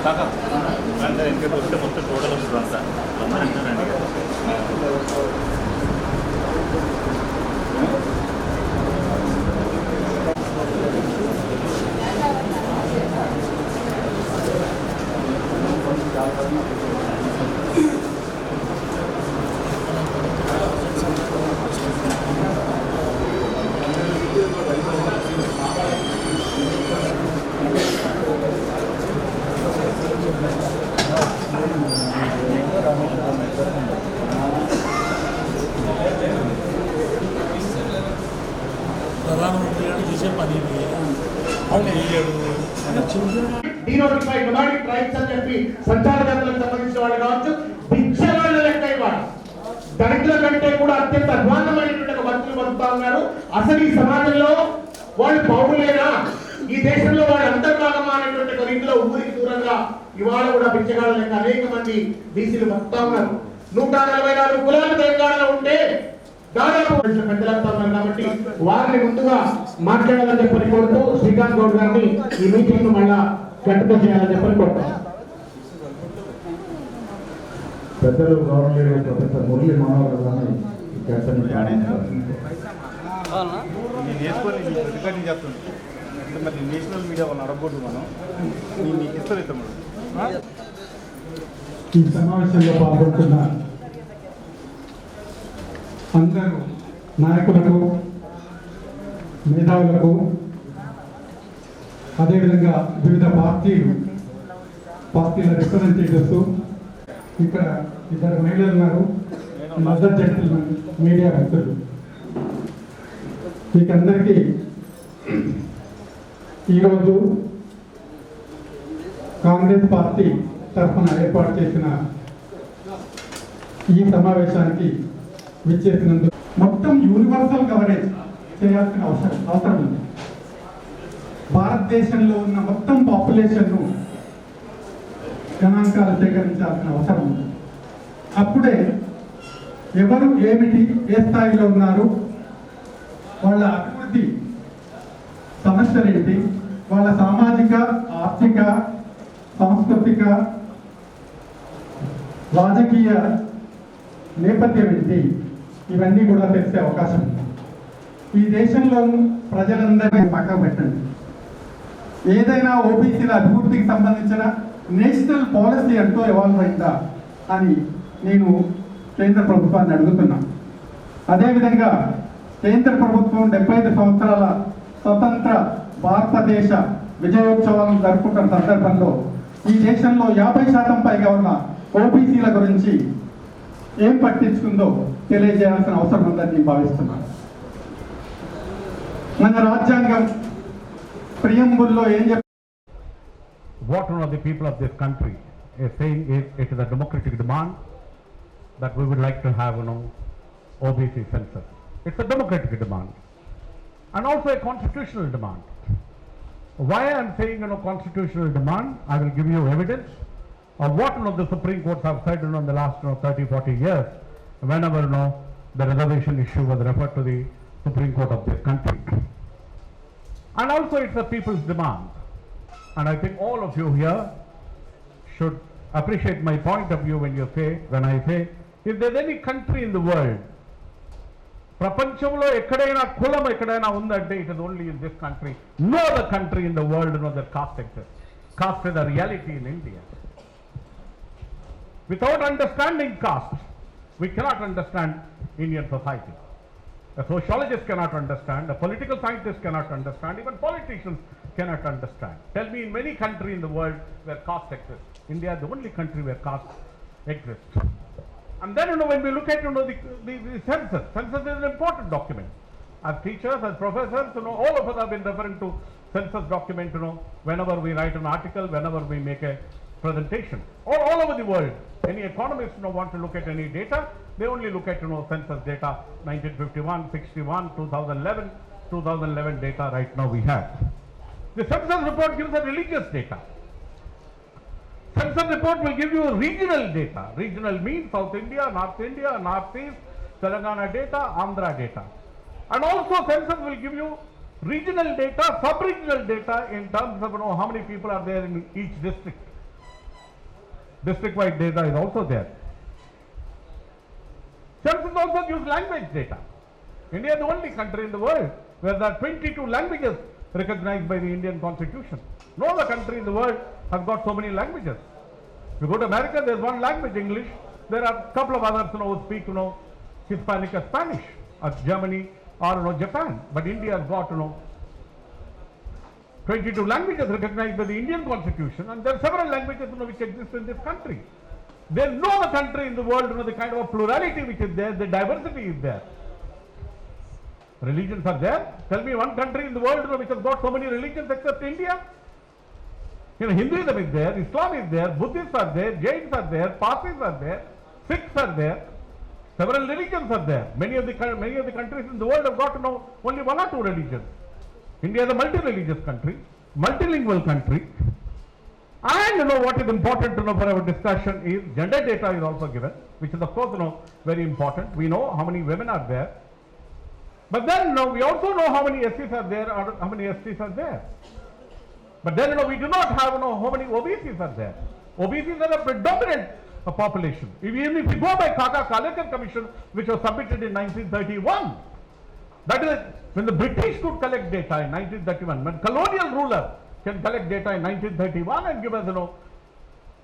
కాకా అంటే ఇంకా వస్తే మొత్తం టోటల్ వస్తుంది అంతా అందరూ అంటారండి ప్రధానమంత్రి గారు చేసే పని డీనోటిఫైడ్ నొమాడిక్ ట్రైబ్స్ అని చెప్పి సంచార జాతులకు సంబంధించిన వాళ్ళు కావచ్చు, భిక్షగాళ్ళ లెక్క ఇవాడు దళితుల కంటే కూడా అత్యంత అధ్వాన్నమైనటువంటి బతుకులు బతుకుతా ఉన్నారు. అసలు ఈ సమాజంలో వాళ్ళు పౌరులేనా, ఈ దేశంలో వాళ్ళు అంతర్భాగమా అనేటువంటి ఒక రీతిలో ఊరికి దూరంగా ఇవాళ కూడా భిక్షగాళ్ళ లెక్క అనేక మంది బీసీలు బతుకుతా ఉన్నారు. 144 కులాలు తెలంగాణలో ఉంటే దాదాపు పెద్దలంతా ఉన్నారు కాబట్టి వారిని ముందుగా మాట్లాడాలని చెప్పని కోరుతూ శ్రీకాంత్ గౌడ్ గారిని ఈ మీటింగ్ ను మళ్ళా గట్టిగా చేయాలని చెప్పని కోరుతాం. పెద్దలు గవర్నర్ ప్రొఫెసర్ మురళీ మనోహర్ గారిని నేను వేసుకొని రికార్డింగ్ చేస్తుంది అంటే మరి నేషనల్ మీడియా వాళ్ళని అడగకూడదు మనం మీకు ఇస్తారు ఈ సమావేశంలో పాల్గొంటున్న అందరూ నాయకులకు, మేధావులకు, అదేవిధంగా వివిధ పార్టీల రిప్రజెంటేటివ్స్, ఇక్కడ 2 మహిళలు ఉన్నారు, మదర్ జెంటిల్మెన్, మీడియా మిత్రులు, మీకందరికీ ఈరోజు కాంగ్రెస్ పార్టీ తరఫున ఏర్పాటు చేసిన ఈ సమావేశానికి విచ్చేసినందుకు మొత్తం యూనివర్సల్ కవరేజ్ చేయాల్సిన అవసరం ఉంది. భారతదేశంలో ఉన్న మొత్తం పాపులేషన్ను గణాంకాలు సేకరించాల్సిన అవసరం ఉంది. అప్పుడే ఎవరు ఏమిటి, ఏ స్థాయిలో ఉన్నారు, వాళ్ళ అభివృద్ధి సమస్యలు ఏంటి, వాళ్ళ సామాజిక, ఆర్థిక, సాంస్కృతిక, రాజకీయ నేపథ్యం ఏంటి, ఇవన్నీ కూడా తెలిసే అవకాశం ఉంది. ఈ దేశంలో ప్రజలందరినీ పక్కకు పెట్టండి. ఏదైనా ఓబీసీల అభివృద్ధికి సంబంధించిన నేషనల్ పాలసీ అంటూ ఎవాల్వ్ అయిందా అని నేను కేంద్ర ప్రభుత్వాన్ని అడుగుతున్నా. అదేవిధంగా కేంద్ర ప్రభుత్వం 75 సంవత్సరాల స్వతంత్ర భారతదేశ విజయోత్సవాలను జరుపుకుంటున్న సందర్భంలో ఈ దేశంలో 50% పైగా ఉన్న ఓబీసీల గురించి ఏం పట్టించుకుందో తెలియజేయాల్సిన అవసరం ఉందని నేను భావిస్తున్నాను. మన రాజ్యాంగం ప్రియంబుల్లో ఏం చెప్తారు? What one of the people of this country is saying is it is a democratic demand that we would like to have, OBC census. It's a democratic demand and also a constitutional demand. Why I am saying, constitutional demand, I will give you evidence of what the Supreme Courts have said, in the last 30-40 years, whenever the reservation issue was referred to the Supreme Court of this country. And also it's a people's demand. And I think all of you here should appreciate my point of view when I say, if there's any country in the world, ప్రపంచంలో ఎక్కడైనా కులం ఎక్కడైనా ఉందంటే it is only in this country. No other country in the world that caste exists. Caste is a reality in India. Without understanding caste, we cannot understand Indian society. A sociologist cannot understand, a political scientist cannot understand, even politicians cannot understand. Tell me in many countries in the world where caste exists. India is the only country where caste exists. And then when we look at the census is an important document. As teachers, as professors, all of us have been referring to census document, whenever we write an article, whenever we make a presentation. All over the world, any economists want to look at any data, they only look at census data 1951, 61, 2011 data right now we have. The census report gives a religious data. Census report will give you regional data. Regional means South India, Northeast, Telangana data, Andhra data. And also census will give you regional data, sub-regional data in terms of how many people are there in each district. District-wide data is also there. Census also gives language data. India is the only country in the world where there are 22 languages recognized by the Indian Constitution. No other country in the world has got so many languages. If you go to America, there's one language, English. There are a couple of others, who speak, Hispanic or Spanish, or Germany, or Japan. But India has got, 22 languages recognized by the Indian Constitution, and there are several languages, which exist in this country. There is no other country in the world, the kind of a plurality which is there, the diversity is there. Religions are there. Tell me one country in the world, which has got so many religions except India. Hinduism is there, Islam is there, Buddhists are there, Jains are there, Parsis are there, Sikhs are there. Several religions are there. Many of the countries in the world have got only one or two religions. India is a multi-religious country, multilingual country. And what is important for our discussion is gender data is also given, which is of course very important. We know how many women are there. But then we also know how many SCs are there or how many STs are there. But then we do not have how many OBCs are there. OBCs are a predominant population. Even if you go by Caste Commission, which was submitted in 1931, that is when the British could collect data in 1931, when colonial ruler can collect data in 1931 and give us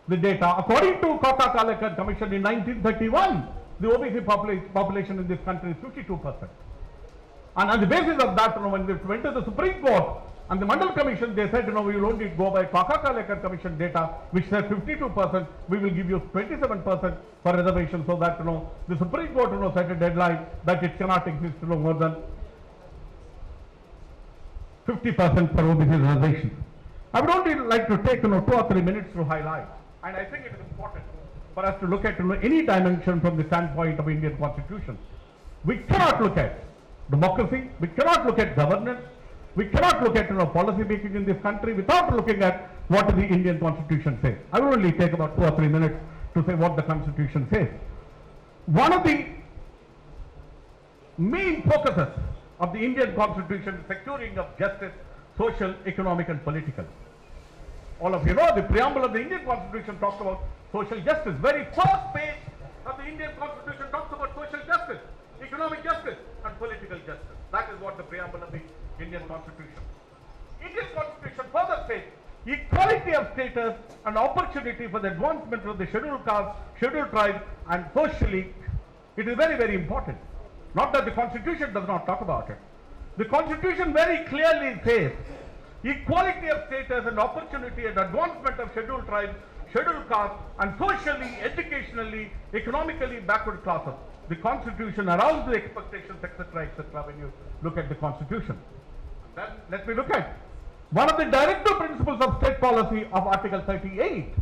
the data. According to Caste Commission in 1931, the OBC population in this country is 52%. And on the basis of that, when they went to the Supreme Court and the Mandal Commission, they said, we will only go by Caste Commission data, which said 52%, we will give you 27% for reservation, so that, the Supreme Court, set a deadline that it cannot exist, more than 50% for OBC reservation. I would only like to take, 2 or 3 minutes to highlight, and I think it is important for us to look at, any dimension from the standpoint of Indian Constitution. We cannot look at democracy, we cannot look at governance, we cannot look at policy making in this country without looking at what the Indian Constitution says. I will only take about 2 or 3 minutes to say what the Constitution says. One of the main focuses of the Indian Constitution is securing of justice, social, economic and political. All of you know the preamble of the Indian Constitution talks about social justice. Very first page of the Indian Constitution talks about social justice, economic justice and political justice. That is what the preamble of the Indian Constitution. Indian Constitution further says equality of status and opportunity for the advancement of the scheduled caste, scheduled tribe and socially. It is very, very important. Not that the Constitution does not talk about it. The Constitution very clearly says equality of status and opportunity and advancement of scheduled tribes, scheduled caste and socially, educationally, economically backward classes. The Constitution arouses the expectations, etc., when you look at the Constitution. Then let me look at one of the directive principles of state policy of Article 38.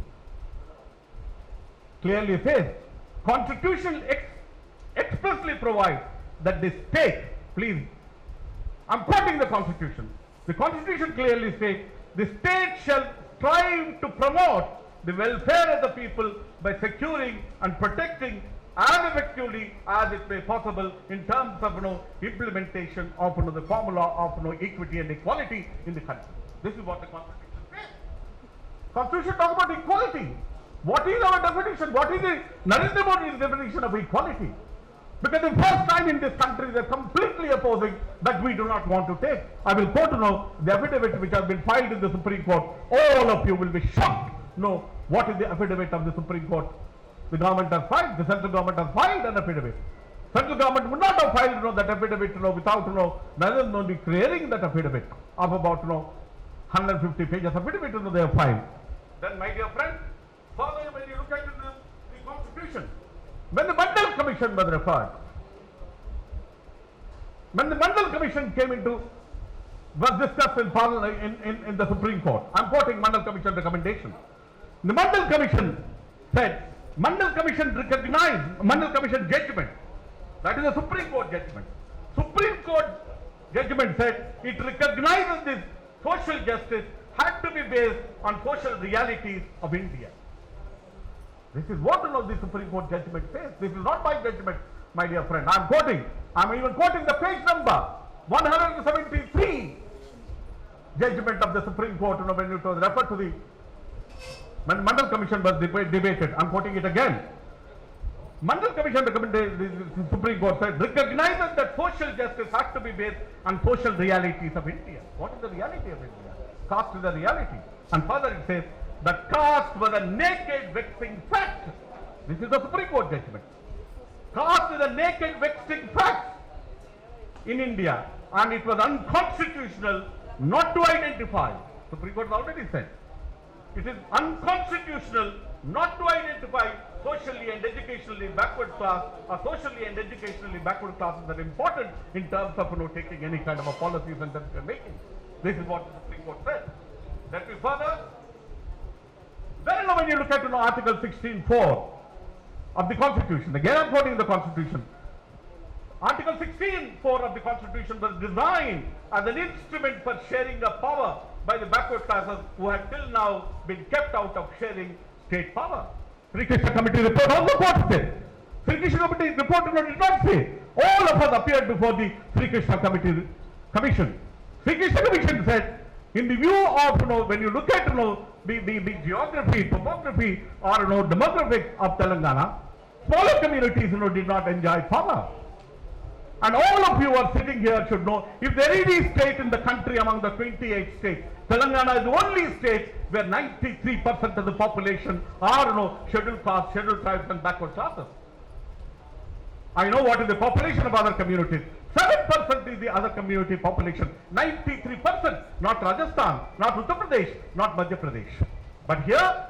Clearly says, Constitution expressly provides that the state, please, I'm quoting the Constitution. The Constitution clearly says, the state shall strive to promote the welfare of the people by securing and protecting as effectively as it may possible in terms of implementation of the formula of equity and equality in the country. This is what the Constitution says. Constitution talks about equality. What is our definition? What is the Narendra Modi's definition of equality? Because the first time in this country they are completely opposing that we do not want to take. I will quote the affidavit which has been filed in the Supreme Court. All of you will be shocked. No, what is the affidavit of the Supreme Court? The government has filed, the central government has filed an affidavit. Central government would not have filed that affidavit without Narendra Modi clearing that affidavit of about 150 pages affidavit they have filed. Then my dear friend, further when you look at the Constitution, when the Mandal Commission was referred, when the Mandal Commission was discussed in Parliament in the Supreme Court, I'm quoting Mandal Commission recommendation. The Mandal Commission said, Mandal Commission recognized, Mandal Commission judgment, that is a Supreme Court judgment. Supreme Court judgment said it recognizes this social justice had to be based on social realities of India. This is what the Supreme Court judgment says. This is not my judgment, my dear friend. I'm even quoting the page number 173 judgment of the Supreme Court when it was referred to the when Mandal Commission was debated, I'm quoting it again. Mandal Commission, the Supreme Court said, recognizes that social justice has to be based on social realities of India. What is the reality of India? Caste is the reality. And further it says that caste was a naked, vexing fact. This is the Supreme Court judgment. Caste is a naked, vexing fact in India, and it was unconstitutional not to identify. Supreme Court already said it is unconstitutional not to identify socially and educationally backward class, or socially and educationally backward classes that are important in terms of taking any kind of a policies and decision making. This is what the Supreme Court said. Let me further. Then when you look at Article 16(4) of the Constitution, again I'm quoting the Constitution. Article 16(4) of the Constitution was designed as an instrument for sharing of power by the backward classes who had till now been kept out of sharing state power. Sri Krishna Committee report also quotes it. Sri Krishna Committee report did not say. All of us appeared before the Sri Krishna Committee Commission. Sri Krishna Commission said, in the view of when you look at the geography, topography, or demographics of Telangana, smaller communities did not enjoy power. And all of you are sitting here should know, if there is any state in the country among the 28 states, Telangana is the only state where 93% of the population are scheduled castes, scheduled tribes and backward classes. I know what is the population of other communities. 7% is the other community population. 93%, not Rajasthan, not Uttar Pradesh, not Madhya Pradesh. But here,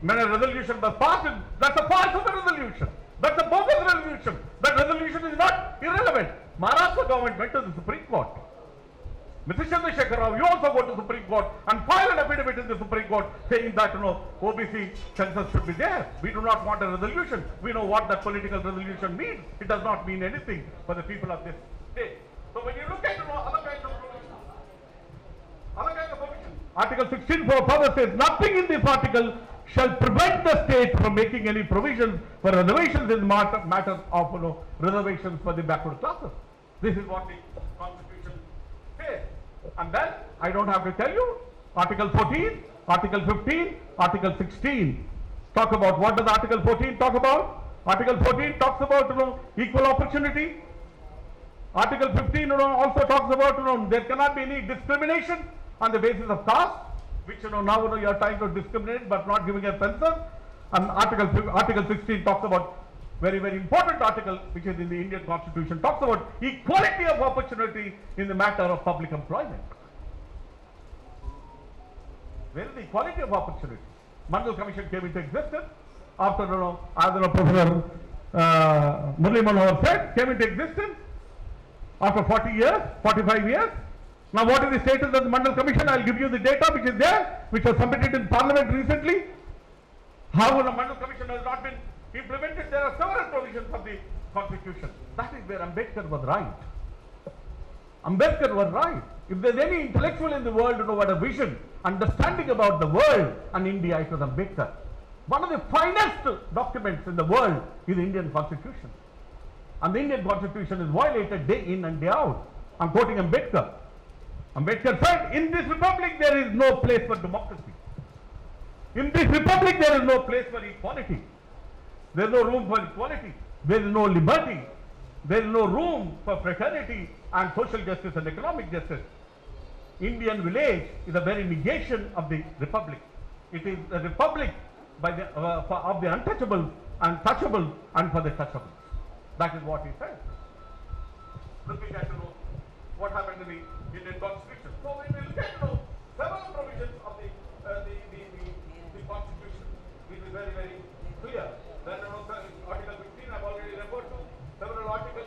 when a resolution was passed, that's a false of a resolution. That's a bogus resolution. That resolution is not irrelevant. Maharashtra government went to the Supreme Court. Mr. Chandrasekhar Rao, you also go to the Supreme Court and file an affidavit in the Supreme Court saying that OBC census should be there. We do not want a resolution. We know what that political resolution means. It does not mean anything for the people of this state. So when you look at other kinds of provisions, Article 16(4) further says nothing in this article shall prevent the state from making any provisions for reservations in matters of reservations for the backward classes. This is what the Constitution says. And then I don't have to tell you, Article 14, Article 15, Article 16 talk about, what does Article 14 talk about? Article 14 talks about equal opportunity. Article 15 also talks about there cannot be any discrimination on the basis of caste, which now you are trying to discriminate but not giving a census. And Article 16 talks about very, very important article which is in the Indian Constitution, talks about equality of opportunity in the matter of public employment. Where is the equality of opportunity? Mandal Commission came into existence after, as Professor Murli Manohar said, came into existence after 40 years, 45 years. Now what is the status of the Mandal Commission? I will give you the data which is there, which was submitted in Parliament recently. How the Mandal Commission has not been implemented. There are several provisions of the Constitution. That is where Ambedkar was right. Ambedkar was right. If there is any intellectual in the world who had a vision, understanding about the world and India, it was Ambedkar. One of the finest documents in the world is the Indian Constitution. And the Indian Constitution is violated day in and day out. I am quoting Ambedkar. Ambedkar said, in this republic there is no place for democracy. In this republic there is no place for equality. There is no room for equality. There is no liberty. There is no room for fraternity and social justice and economic justice. Indian village is a very negation of the republic. It is a republic by the, of the untouchable and touchable and for the touchable. That is what he said. Looking at what happened in the Indian Constitution. So when we look at several provisions of the Constitution, it is very, very clear. Then Article 15 I have already referred to, several articles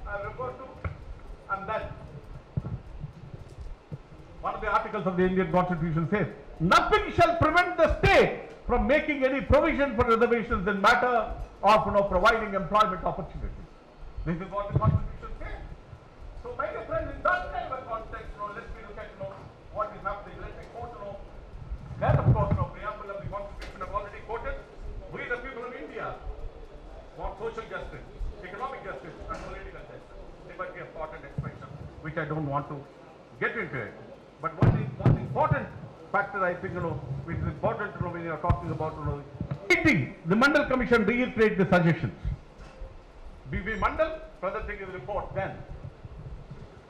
I have referred to, and then one of the articles of the Indian Constitution says, nothing shall prevent the state from making any provision for reservations in matter of providing employment opportunities. This is what the Constitution says. So my dear friends, in that kind of a context, let me look at what is happening. Let me quote that of course preamble of the Constitution I have already quoted. We the people of India want social justice, economic justice and political justice. There might be a thought and expression which I don't want to get into it. But one important factor I think which is important to know when you are talking about meeting. The Mandal Commission reiterated the suggestions. B.B. Mandal presenting his report then.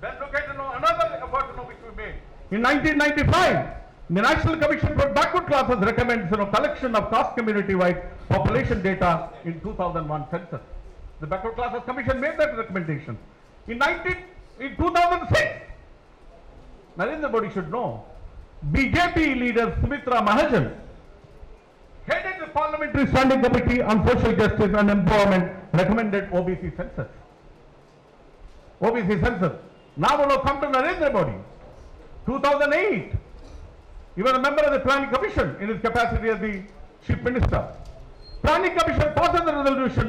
Then look at another effort which we made. In 1995, the National Commission for Backward Classes recommends collection of caste community-wide population data in 2001 census. The Backward Classes Commission made that recommendation. In 2006, Narendra Modi should know, BJP leader Sumitra Mahajan headed the Parliamentary Standing Committee on Social Justice and Empowerment, recommended OBC census. OBC census. Now we will come to Narendra Modi. 2008, he was a member of the Planning Commission in his capacity as the Chief Minister. Planning Commission passed the resolution